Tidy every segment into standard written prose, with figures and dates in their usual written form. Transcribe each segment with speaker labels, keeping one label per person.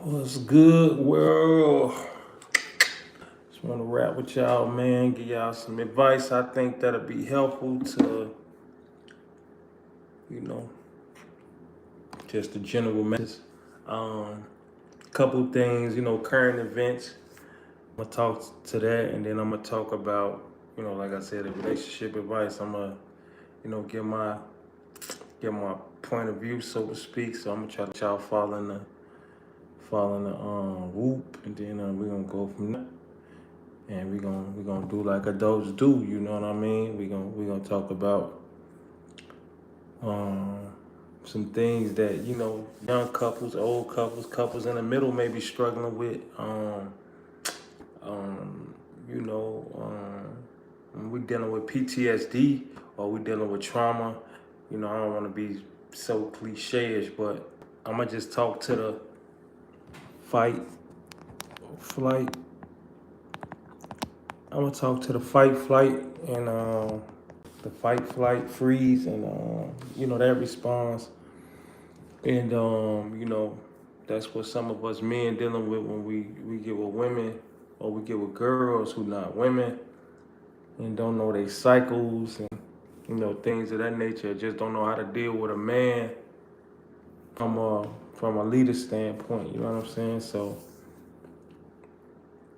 Speaker 1: What's good, world? Just want to rap with y'all, man. Give y'all some advice. I think that'll be helpful to, you know, just the general message. Um, Couple things, current events. I'm gonna talk to that, and then I'm gonna talk about, like I said, the relationship advice. I'm gonna, get my point of view, so to speak. So I'm gonna try to y'all following the whoop, and then we're gonna go from there. And we gonna do like adults do, you know what I mean? We gonna talk about um, some things that young couples, old couples, couples in the middle may be struggling with. Um, when we dealing with PTSD or we dealing with trauma. I don't want to be so cliche-ish, but I'm gonna just talk to the fight, flight. I'm gonna talk to the fight, flight, and the fight, flight, freeze, and that response. And that's what some of us men dealing with when we get with women or we get with girls who not women and don't know their cycles and things of that nature. Just don't know how to deal with a man from a leader standpoint. You know what I'm saying? So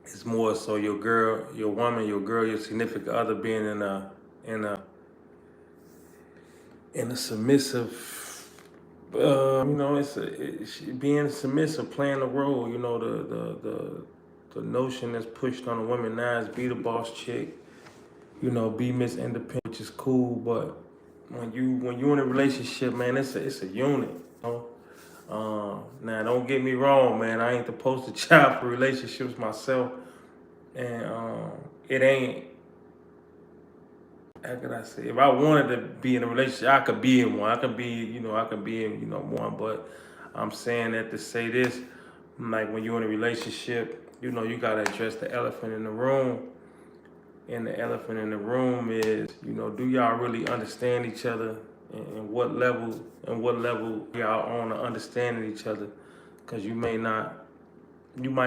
Speaker 1: it's more so your girl, your woman, your girl, your significant other being in a submissive, being submissive, playing the role. The notion that's pushed on a woman now is be the boss chick, be Miss Independent, which is cool. But when you in a relationship, man, it's a unit. Now don't get me wrong, man. I ain't the poster child for relationships myself, and it ain't. How could I say? If I wanted to be in a relationship, I could be in one. I could be in, one. But I'm saying that to say this, like when you're in a relationship, you gotta address the elephant in the room. And the elephant in the room is, do y'all really understand each other, and what level y'all on to understanding each other? Because you might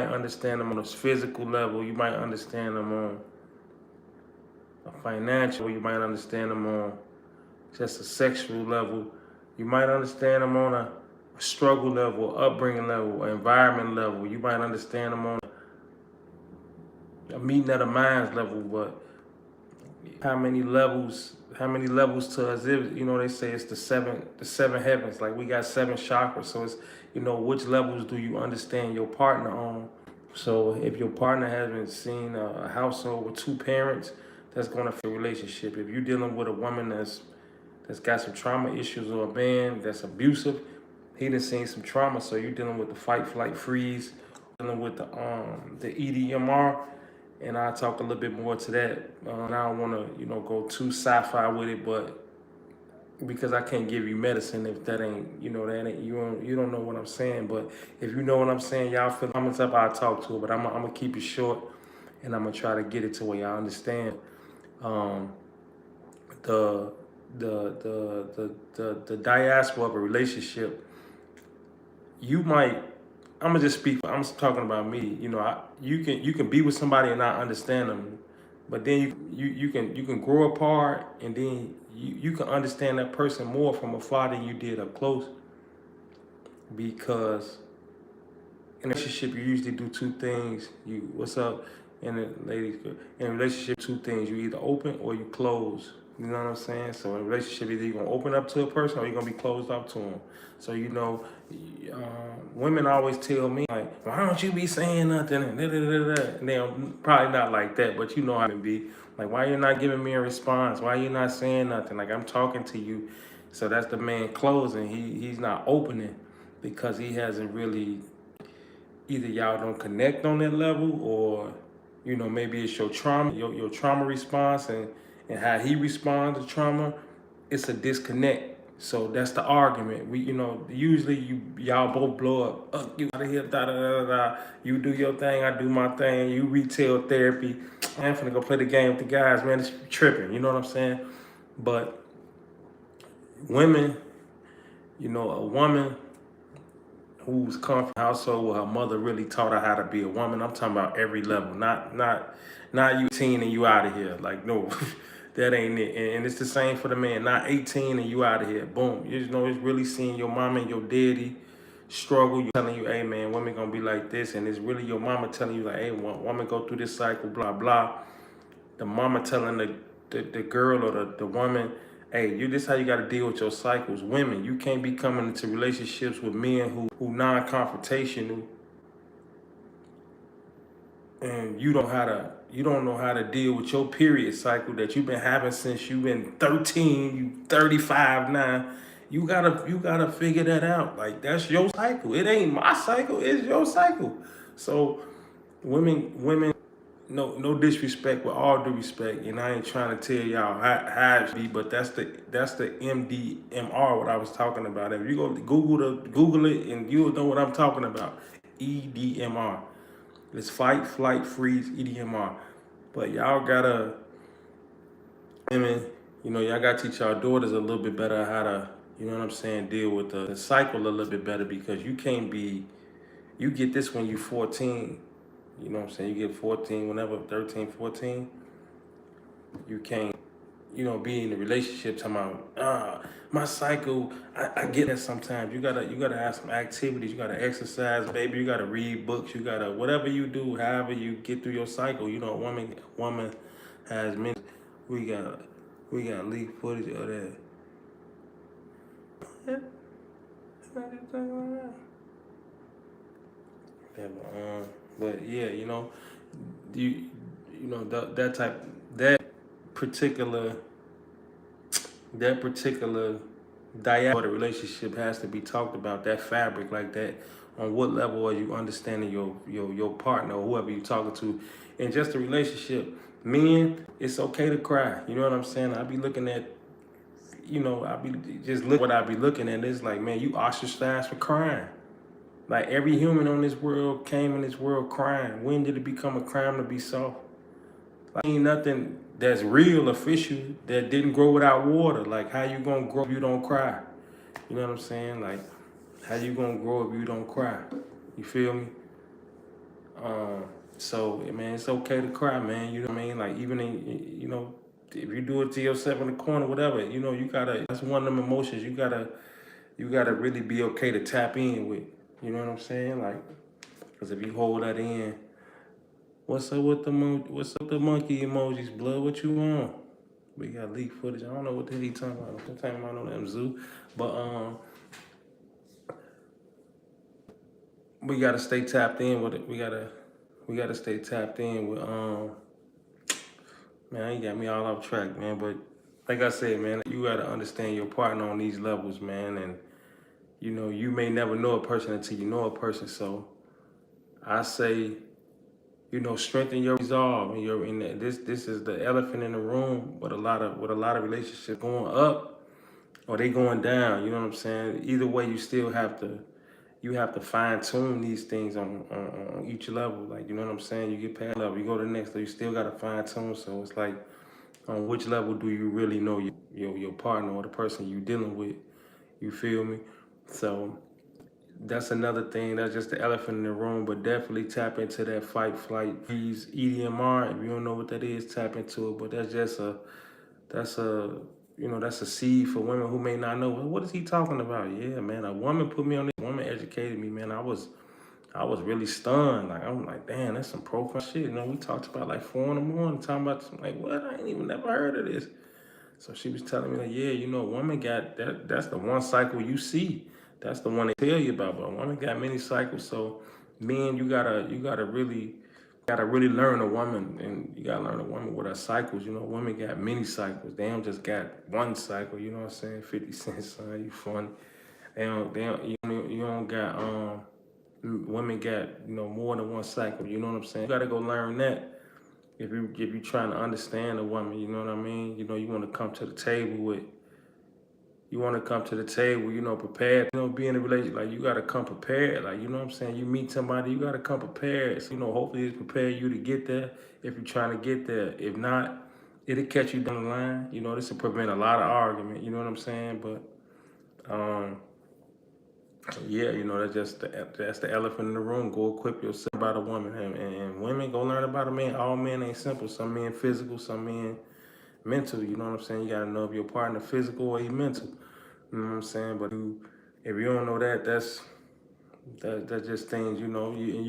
Speaker 1: understand them on a physical level, you might understand them on a financial, you might understand them on just a sexual level. You might understand them on a struggle level, upbringing level, environment level. You might understand them on a meeting of the minds level. But how many levels? How many levels to us? They say it's the seven heavens. Like we got seven chakras. So it's which levels do you understand your partner on? So if your partner hasn't seen a household with two parents, that's going to affect the relationship. If you're dealing with a woman that's got some trauma issues, or a man that's abusive, he done seen some trauma. So you're dealing with the fight, flight, freeze, dealing with the EDMR, and I'll talk a little bit more to that. I don't want to go too sci-fi with it, but because I can't give you medicine if that ain't you don't know what I'm saying. But if you know what I'm saying, y'all feel comments up, I'll talk to it. But I'm gonna keep it short, and I'm gonna try to get it to where y'all understand. Um, the the diaspora of a relationship, you might. I'm gonna just speak. I'm just talking about me. You can be with somebody and not understand them, but then you can grow apart, and then you can understand that person more from afar than you did up close. Because in a relationship, you usually do two things. What's up, in a ladies? In a relationship, two things: you either open or you close. You know what I'm saying? So in a relationship, either you're gonna open up to a person or you're gonna be closed up to them. So women always tell me like, "Why don't you be saying nothing?" And da, da, da, da. And they're probably not like that, but you know how it be. Like, why you not giving me a response? Why you not saying nothing? Like, I'm talking to you. So that's the man closing. He's not opening because he hasn't really, either y'all don't connect on that level, or maybe it's your trauma, your trauma response, and how he responds to trauma. It's a disconnect. So that's the argument. Usually y'all both blow up. You out of here, da da da da. You do your thing, I do my thing. You retail therapy. I'm finna go play the game with the guys, man. It's tripping. You know what I'm saying? But women, a woman who's come from a household where her mother really taught her how to be a woman. I'm talking about every level, not you 18 and you out of here. Like no, that ain't it. And it's the same for the man. Not 18 and you out of here. Boom. You know, it's really seeing your mama and your daddy struggle. You telling you, hey man, women gonna be like this, and it's really your mama telling you like, hey, woman go through this cycle, blah blah. The mama telling the girl or the woman, hey, this how you got to deal with your cycles. Women, you can't be coming into relationships with men who non-confrontational, and you don't know how to deal with your period cycle that you've been having since you've been 13. You 35 now. You gotta figure that out. Like that's your cycle. It ain't my cycle. It's your cycle. So women, no disrespect, with all due respect, and I ain't trying to tell y'all how it should be, but that's the MDMR what I was talking about. If you go Google it, and you'll know what I'm talking about. EDMR. It's fight, flight, freeze, EDMR. But y'all gotta, women, y'all gotta teach y'all daughters a little bit better how to, you know what I'm saying, deal with the cycle a little bit better, because you can't be, you get this when you 14. You know what I'm saying? You get 14, whenever 13, 14, you can't, be in a relationship talking about, my cycle, I get that sometimes. You gotta have some activities, you gotta exercise, baby, you gotta read books, you gotta, whatever you do, however you get through your cycle, a woman has many, we got leak footage of that. Yeah, but yeah, that type, that particular diaspora the relationship has to be talked about, that fabric like that. On what level are you understanding your partner or whoever you're talking to? And just the relationship, men, it's okay to cry. You know what I'm saying? I be looking at, I be just look what I be looking at. It's like, man, you ostracized for crying. Like every human on this world came in this world crying. When did it become a crime to be soft? Like ain't nothing that's real official that didn't grow without water. Like how you gonna grow if you don't cry? You know what I'm saying? Like how you gonna grow if you don't cry? You feel me? So man, it's okay to cry, man. You know what I mean? Like even in, if you do it to yourself in the corner, whatever, you gotta. That's one of them emotions you gotta really be okay to tap in with. You know what I'm saying? Like, cause if you hold that in, what's up with the monkey emojis, blood? What you want? We got leak footage. I don't know what the hell he talking about. I'm talking about on them zoo, but we gotta stay tapped in with it. We gotta stay tapped in with Man, you got me all off track, man. But like I said, man, you gotta understand your partner on these levels, man. And you may never know a person until you know a person. So I say, strengthen your resolve. And this is the elephant in the room. With a lot of relationships going up or they going down. You know what I'm saying? Either way, you still have to. You have to fine tune these things on each level. Like, you know what I'm saying? You get past level, you go to the next level, you still got to fine tune. So it's like, on which level do you really know your partner or the person you dealing with? You feel me? So that's another thing. That's just the elephant in the room. But definitely tap into that fight, flight, freeze, EDMR. If you don't know what that is, tap into it. But that's a seed for women who may not know. Well, what is he talking about? Yeah, man, a woman put me on this. A woman educated me, man. I was really stunned. Like I'm like, damn, that's some profound shit. We talked about like 4 in the morning, talking about some, like, what? I ain't even never heard of this. So she was telling me like, yeah, woman got that. That's the one cycle you see. That's the one they tell you about. But a woman got many cycles. So men, you gotta really learn a woman, and you gotta learn a woman with her cycles. Women got many cycles. They don't just got one cycle. You know what I'm saying? 50 Cent, son, you funny. You don't got women got more than one cycle. You know what I'm saying? You gotta go learn that. If you trying to understand a woman, you know what I mean? You want to come to the table with. You want to come to the table, prepared. Be in a relationship, like you got to come prepared. Like, you know what I'm saying? You meet somebody, you got to come prepared. So, hopefully it's prepare you to get there if you're trying to get there. If not, it'll catch you down the line. This will prevent a lot of argument. You know what I'm saying? But Yeah, that's the elephant in the room. Go equip yourself about a woman, and women go learn about a man. All men ain't simple. Some men physical, some men mental. You know what I'm saying? You gotta know if your partner physical or he mental. You know what I'm saying? But if you don't know that, that's just things. You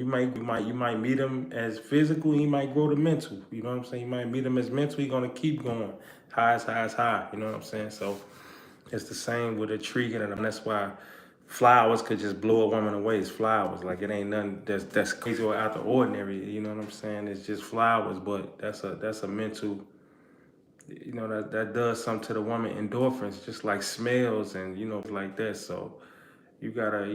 Speaker 1: might meet him as physical. He might grow to mental. You know what I'm saying? You might meet him as mental. He gonna keep going high as high as high. You know what I'm saying? So it's the same with a tree, and that's why flowers could just blow a woman away. It's flowers. Like it ain't nothing that's crazy or out the ordinary. You know what I'm saying? It's just flowers, but that's a mental. That does something to the woman. Endorphins, just like smells and like that. So you gotta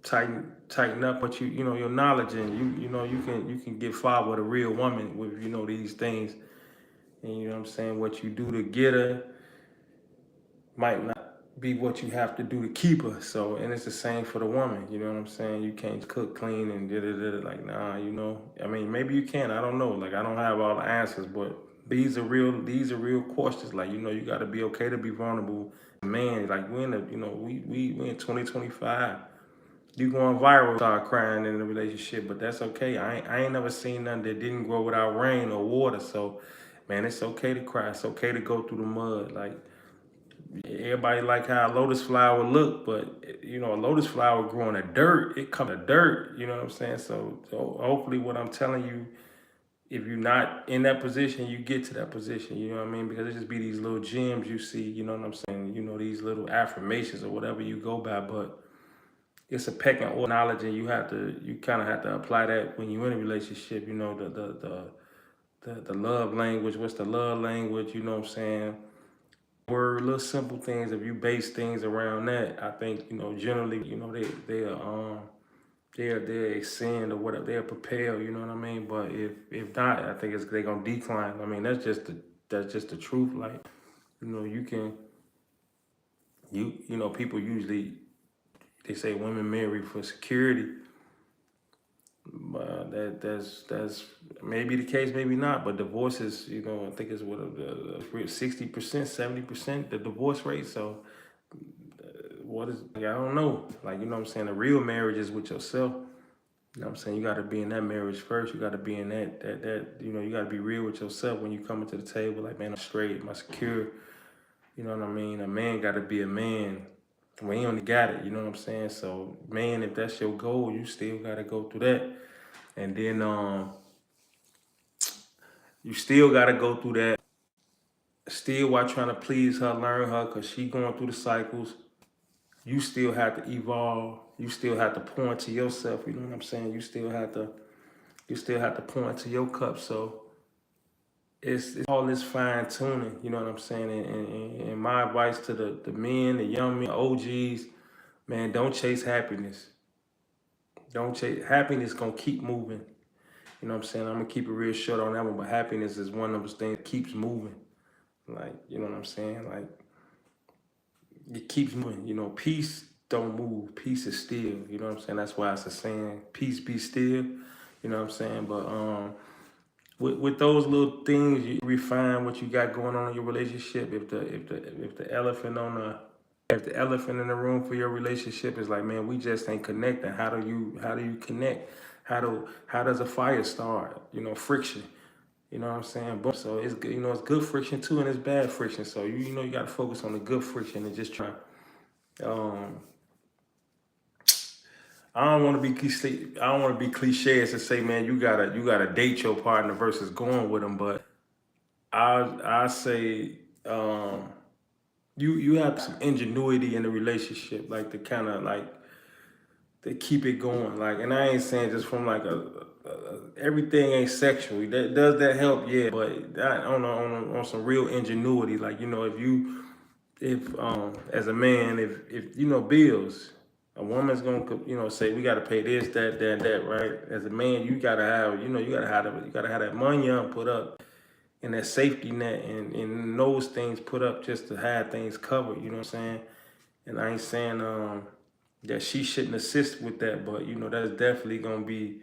Speaker 1: tighten up what your knowledge, and you can get far with a real woman with these things, and you know what I'm saying. What you do to get her might not be what you have to do to keep her. So, and it's the same for the woman. You know what I'm saying? You can't cook clean and like, nah. I mean, maybe you can. I don't know. Like, I don't have all the answers, but these are real. These are real questions. Like, you got to be okay to be vulnerable. Man, like we in the, we in 2025. You going viral, start crying in a relationship, but that's okay. I ain't never seen nothing that didn't grow without rain or water. So, man, it's okay to cry. It's okay to go through the mud. Like, everybody like how a lotus flower look, but a lotus flower growing in dirt, it come to dirt. You know what I'm saying? So hopefully, what I'm telling you, if you're not in that position, you get to that position. You know what I mean? Because it just be these little gems you see. You know what I'm saying? These little affirmations or whatever you go by, but it's a pecking order knowledge, and you kind of have to apply that when you're in a relationship. The love language. What's the love language? You know what I'm saying? Word, little simple things. If you base things around that, I think generally they'll ascend or whatever. They'll propel. You know what I mean? But if not, I think they're gonna decline. I mean, that's just the truth. Like you can people usually they say women marry for security. That's maybe the case, maybe not. But divorces, I think it's 60%, 70% the divorce rate. So what is I don't know. Like what I'm saying, the real marriage is with yourself. You know what I'm saying? You gotta be in that marriage first. You gotta be in that you gotta be real with yourself when you come into the table, like, man, I'm straight, I'm secure. You know what I mean? A man gotta be a man. When he only got it, you know what I'm saying? So, man, if that's your goal, you still gotta go through that. And then you still gotta go through that. Still while trying to please her, learn her, cause she going through the cycles. You still have to evolve. You still have to pour into yourself. You know what I'm saying? You still have to pour into your cup. So it's all this fine tuning. You know what I'm saying? And my advice to the men, the young men, OGs, man, don't chase happiness. Don't chase happiness. Gonna keep moving. You know what I'm saying? I'm gonna keep it real short on that one. But happiness is one of those things that keeps moving. Like, you know what I'm saying? Like, it keeps moving. Peace don't move. Peace is still. You know what I'm saying? That's why it's a saying, peace be still. You know what I'm saying? But with those little things, you refine what you got going on in your relationship. If the elephant in the room for your relationship is like, man, we just ain't connecting. How do you connect? How does a fire start? Friction. You know what I'm saying? But so it's good. It's good friction too, and it's bad friction. So you got to focus on the good friction and just try. Um, I don't want to be cliche. I don't want to be cliche as to say, man, you gotta date your partner versus going with them. But I say you have some ingenuity in the relationship, like to kind of like to keep it going. Like, and I ain't saying just from like everything ain't sexual. Does that help? Yeah, but on some real ingenuity, like if as a man, if bills, a woman's gonna say we gotta pay this, that, right? As a man, you gotta have that money put up and that safety net and those things put up just to have things covered. You know what I'm saying? And I ain't saying that she shouldn't assist with that, but that's definitely gonna be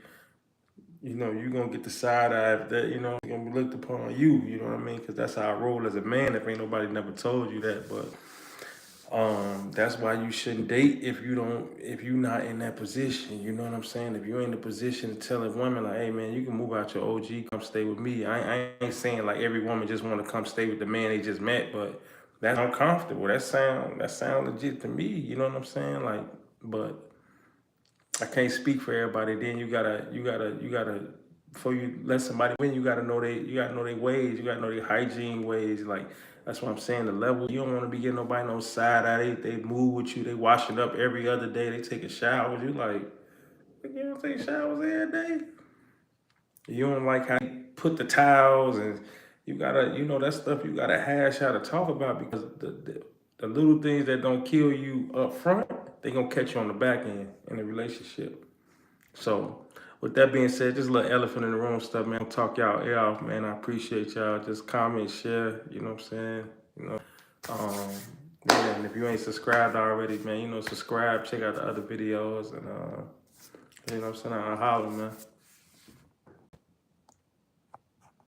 Speaker 1: you're gonna get the side eye if that it's gonna be looked upon you. You know what I mean? Because that's how I roll as a man. If ain't nobody never told you that, but That's why you shouldn't date if you're not in that position. You know what I'm saying? If you're in the position to tell a woman like, hey man, you can move out your OG, come stay with me. I ain't saying like every woman just want to come stay with the man they just met, but that's uncomfortable. That sound legit to me. You know what I'm saying? Like, but I can't speak for everybody. Then you gotta before you let somebody win, you gotta know their ways. You gotta know their hygiene ways. Like that's what I'm saying. The level you don't want to be getting nobody no side eye. They move with you. They washing up every other day. They take a shower. You like you don't take showers every day. You don't like how you put the towels and you gotta that stuff you gotta hash out to talk about because the little things that don't kill you up front, they gonna catch you on the back end in a relationship. So, with that being said, just a little elephant in the room stuff, man. I'll talk y'all ear off, man. I appreciate y'all. Just comment, share. You know what I'm saying? You know, um, yeah. And if you ain't subscribed already, man, subscribe. Check out the other videos, and you know what I'm saying? I'll holler, man.